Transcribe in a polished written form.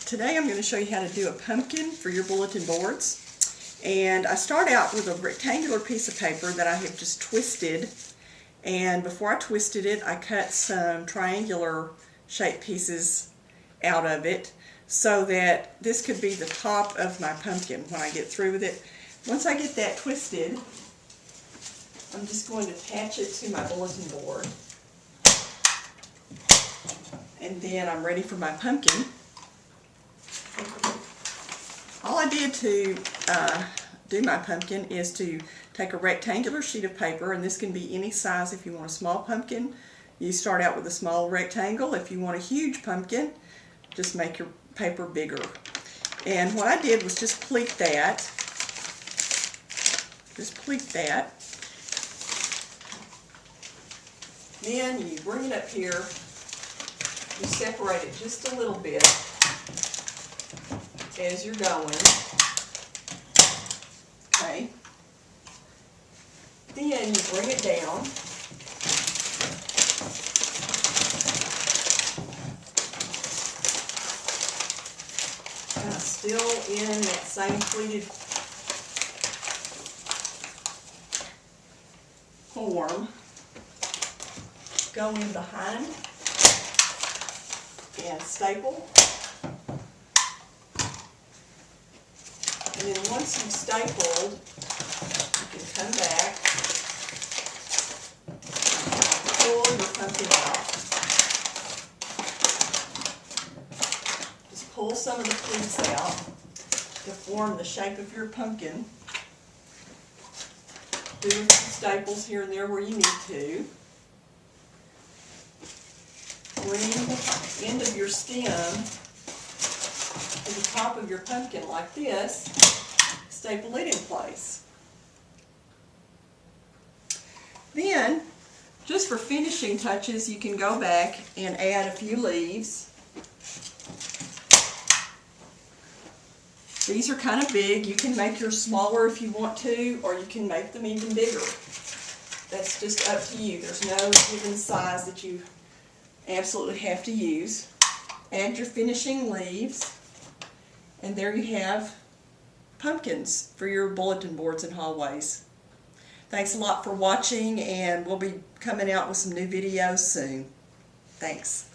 Today I'm going to show you how to do a pumpkin for your bulletin boards. And I start out with a rectangular piece of paper that I have just twisted, and before I twisted it I cut some triangular shaped pieces out of it so that this could be the top of my pumpkin when I get through with it. Once I get that twisted, I'm just going to attach it to my bulletin board, and then I'm ready for my pumpkin. All I did to do my pumpkin is to take a rectangular sheet of paper, and this can be any size. If you want a small pumpkin, you start out with a small rectangle. If you want a huge pumpkin, just make your paper bigger. And what I did was just pleat that. Then you bring it up here, you separate it just a little bit as you're going. Okay. Then you bring it down. Kind of still in that same pleated form. Go in behind and staple. And then once you've stapled, you can come back, pull your pumpkin out. Just pull some of the pleats out to form the shape of your pumpkin. Do a few staples here and there where you need to. Bring the end of your stem to the top of your pumpkin like this. Staple it in place. Then, just for finishing touches, you can go back and add a few leaves. These are kind of big. You can make yours smaller if you want to, or you can make them even bigger. That's just up to you. There's no given size that you absolutely have to use. Add your finishing leaves, and there you have pumpkins for your bulletin boards and hallways. Thanks a lot for watching, and we'll be coming out with some new videos soon. Thanks.